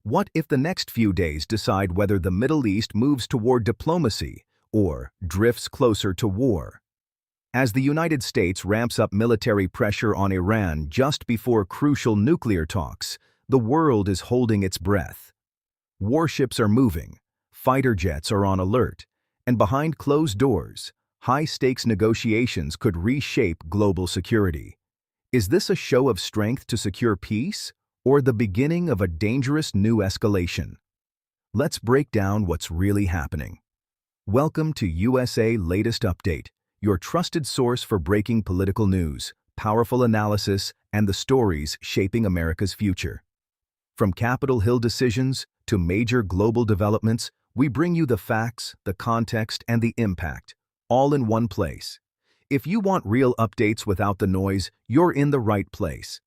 What if the next few days decide whether the Middle East moves toward diplomacy or drifts closer to war? As the United States ramps up military pressure on Iran just before crucial nuclear talks, the world is holding its breath. Warships are moving, fighter jets are on alert, and behind closed doors, high-stakes negotiations could reshape global security. Is this a show of strength to secure peace, or the beginning of a dangerous new escalation? Let's break down what's really happening. Welcome to USA Latest Update, your trusted source for breaking political news, powerful analysis, and the stories shaping America's future. From Capitol Hill decisions to major global developments, we bring you the facts, the context, and the impact, all in one place. If you want real updates without the noise, you're in the right place.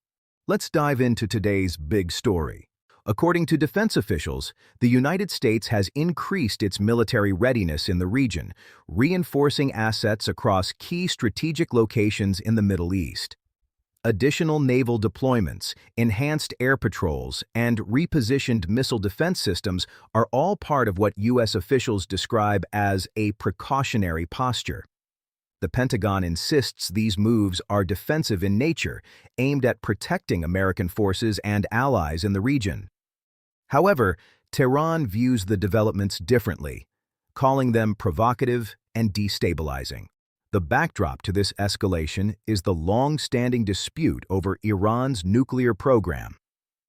Let's dive into today's big story. According to defense officials, the United States has increased its military readiness in the region, reinforcing assets across key strategic locations in the Middle East. Additional naval deployments, enhanced air patrols, and repositioned missile defense systems are all part of what U.S. officials describe as a precautionary posture. The Pentagon insists these moves are defensive in nature, aimed at protecting American forces and allies in the region. However, Tehran views the developments differently, calling them provocative and destabilizing. The backdrop to this escalation is the long-standing dispute over Iran's nuclear program.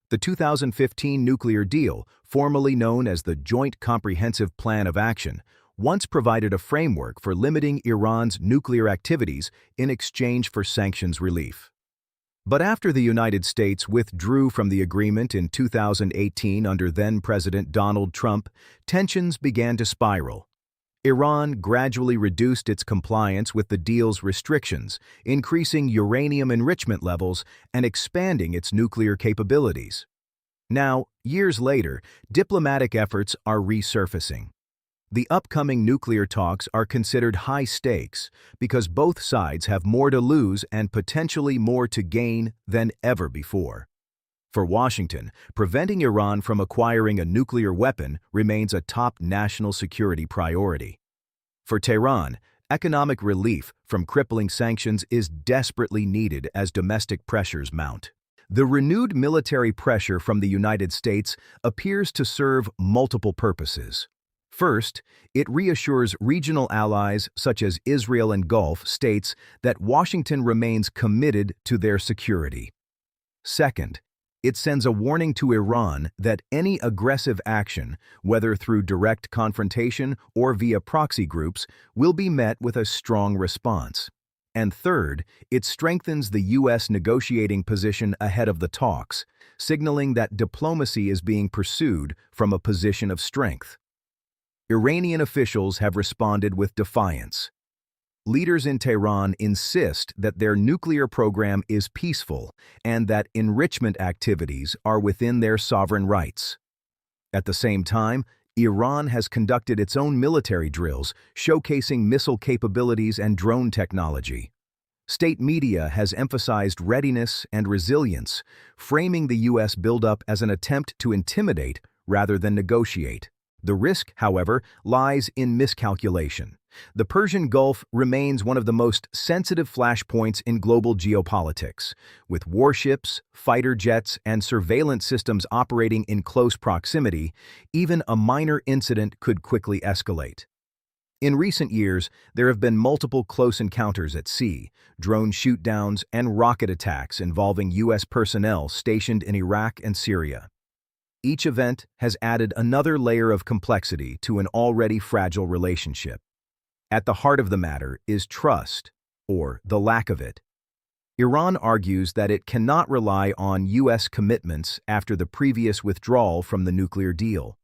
The 2015 nuclear deal, formerly known as the Joint Comprehensive Plan of Action, once provided a framework for limiting Iran's nuclear activities in exchange for sanctions relief. But after the United States withdrew from the agreement in 2018 under then-President Donald Trump, tensions began to spiral. Iran gradually reduced its compliance with the deal's restrictions, increasing uranium enrichment levels and expanding its nuclear capabilities. Now, years later, diplomatic efforts are resurfacing. The upcoming nuclear talks are considered high stakes because both sides have more to lose and potentially more to gain than ever before. For Washington, preventing Iran from acquiring a nuclear weapon remains a top national security priority. For Tehran, economic relief from crippling sanctions is desperately needed as domestic pressures mount. The renewed military pressure from the United States appears to serve multiple purposes. First, it reassures regional allies such as Israel and Gulf states that Washington remains committed to their security. Second, it sends a warning to Iran that any aggressive action, whether through direct confrontation or via proxy groups, will be met with a strong response. And third, it strengthens the U.S. negotiating position ahead of the talks, signaling that diplomacy is being pursued from a position of strength. Iranian officials have responded with defiance. Leaders in Tehran insist that their nuclear program is peaceful and that enrichment activities are within their sovereign rights. At the same time, Iran has conducted its own military drills, showcasing missile capabilities and drone technology. State media has emphasized readiness and resilience, framing the U.S. buildup as an attempt to intimidate rather than negotiate. The risk, however, lies in miscalculation. The Persian Gulf remains one of the most sensitive flashpoints in global geopolitics. With warships, fighter jets, and surveillance systems operating in close proximity, even a minor incident could quickly escalate. In recent years, there have been multiple close encounters at sea, drone shootdowns, and rocket attacks involving U.S. personnel stationed in Iraq and Syria. Each event has added another layer of complexity to an already fragile relationship. At the heart of the matter is trust, or the lack of it. Iran argues that it cannot rely on U.S. commitments after the previous withdrawal from the nuclear deal.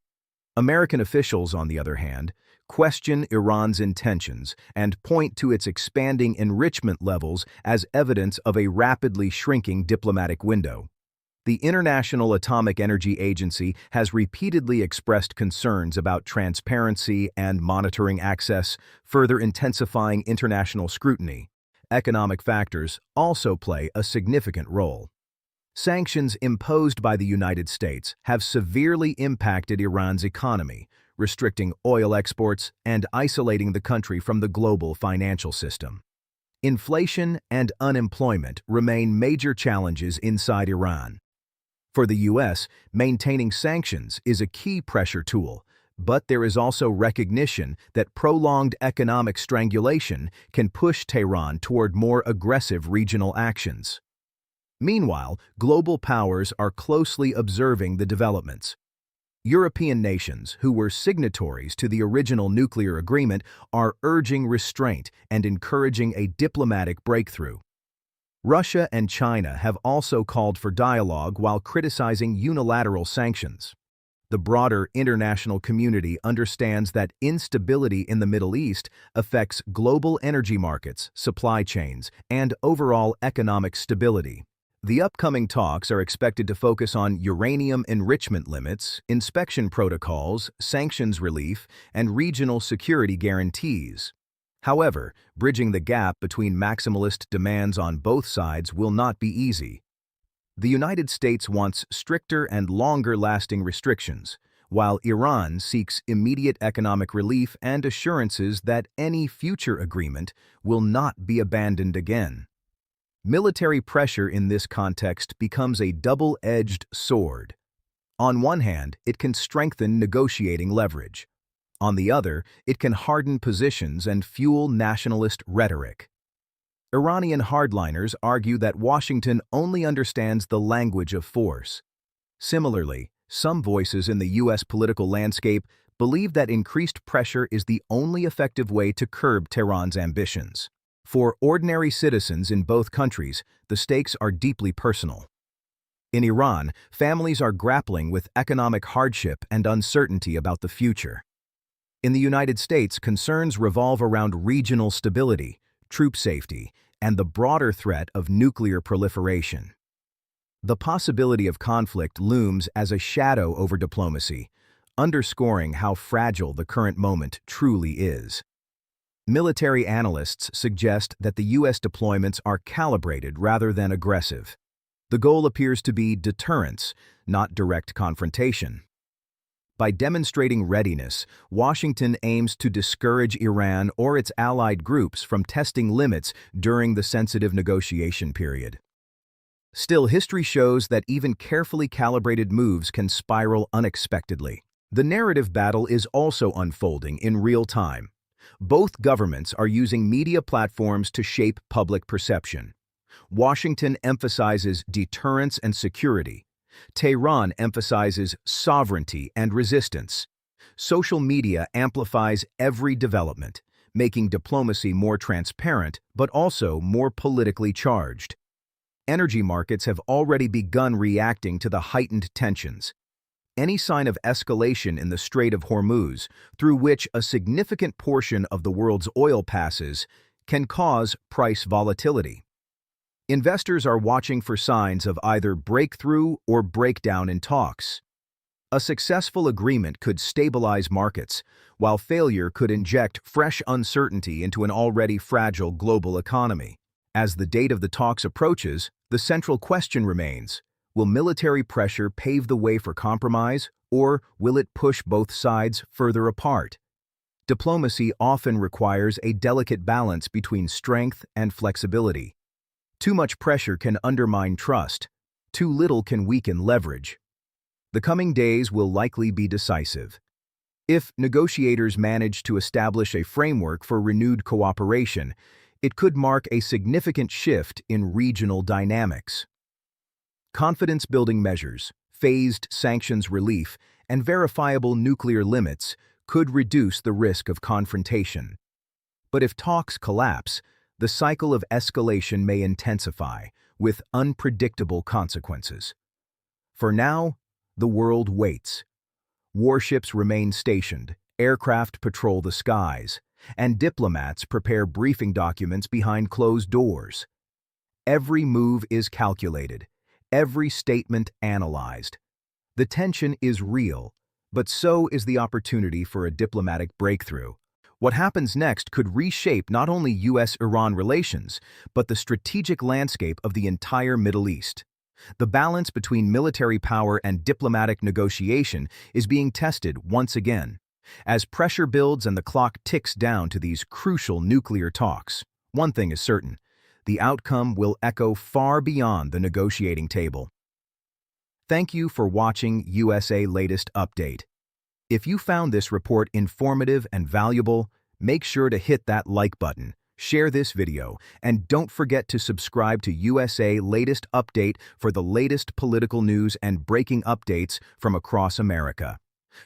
American officials, on the other hand, question Iran's intentions and point to its expanding enrichment levels as evidence of a rapidly shrinking diplomatic window. The International Atomic Energy Agency has repeatedly expressed concerns about transparency and monitoring access, further intensifying international scrutiny. Economic factors also play a significant role. Sanctions imposed by the United States have severely impacted Iran's economy, restricting oil exports and isolating the country from the global financial system. Inflation and unemployment remain major challenges inside Iran. For the U.S., maintaining sanctions is a key pressure tool, but there is also recognition that prolonged economic strangulation can push Tehran toward more aggressive regional actions. Meanwhile, global powers are closely observing the developments. European nations, who were signatories to the original nuclear agreement, are urging restraint and encouraging a diplomatic breakthrough. Russia and China have also called for dialogue while criticizing unilateral sanctions. The broader international community understands that instability in the Middle East affects global energy markets, supply chains, and overall economic stability. The upcoming talks are expected to focus on uranium enrichment limits, inspection protocols, sanctions relief, and regional security guarantees. However, bridging the gap between maximalist demands on both sides will not be easy. The United States wants stricter and longer-lasting restrictions, while Iran seeks immediate economic relief and assurances that any future agreement will not be abandoned again. Military pressure in this context becomes a double-edged sword. On one hand, it can strengthen negotiating leverage. On the other, it can harden positions and fuel nationalist rhetoric. Iranian hardliners argue that Washington only understands the language of force. Similarly, some voices in the U.S. political landscape believe that increased pressure is the only effective way to curb Tehran's ambitions. For ordinary citizens in both countries, the stakes are deeply personal. In Iran, families are grappling with economic hardship and uncertainty about the future. In the United States, concerns revolve around regional stability, troop safety, and the broader threat of nuclear proliferation. The possibility of conflict looms as a shadow over diplomacy, underscoring how fragile the current moment truly is. Military analysts suggest that the U.S. deployments are calibrated rather than aggressive. The goal appears to be deterrence, not direct confrontation. By demonstrating readiness, Washington aims to discourage Iran or its allied groups from testing limits during the sensitive negotiation period. Still, history shows that even carefully calibrated moves can spiral unexpectedly. The narrative battle is also unfolding in real time. Both governments are using media platforms to shape public perception. Washington emphasizes deterrence and security. Tehran emphasizes sovereignty and resistance. Social media amplifies every development, making diplomacy more transparent but also more politically charged. Energy markets have already begun reacting to the heightened tensions. Any sign of escalation in the Strait of Hormuz, through which a significant portion of the world's oil passes, can cause price volatility. Investors are watching for signs of either breakthrough or breakdown in talks. A successful agreement could stabilize markets, while failure could inject fresh uncertainty into an already fragile global economy. As the date of the talks approaches, the central question remains: will military pressure pave the way for compromise, or will it push both sides further apart? Diplomacy often requires a delicate balance between strength and flexibility. Too much pressure can undermine trust. Too little can weaken leverage. The coming days will likely be decisive. If negotiators manage to establish a framework for renewed cooperation, it could mark a significant shift in regional dynamics. Confidence-building measures, phased sanctions relief, and verifiable nuclear limits could reduce the risk of confrontation. But if talks collapse, the cycle of escalation may intensify, with unpredictable consequences. For now, the world waits. Warships remain stationed, aircraft patrol the skies, and diplomats prepare briefing documents behind closed doors. Every move is calculated, every statement analyzed. The tension is real, but so is the opportunity for a diplomatic breakthrough. What happens next could reshape not only U.S.-Iran relations, but the strategic landscape of the entire Middle East. The balance between military power and diplomatic negotiation is being tested once again. As pressure builds and the clock ticks down to these crucial nuclear talks, one thing is certain: the outcome will echo far beyond the negotiating table. Thank you for watching USA Latest Update. If you found this report informative and valuable, make sure to hit that like button, share this video, and don't forget to subscribe to USA Latest Update for the latest political news and breaking updates from across America.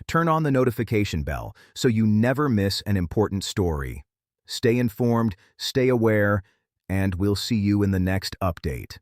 Turn on the notification bell so you never miss an important story. Stay informed, stay aware, and we'll see you in the next update.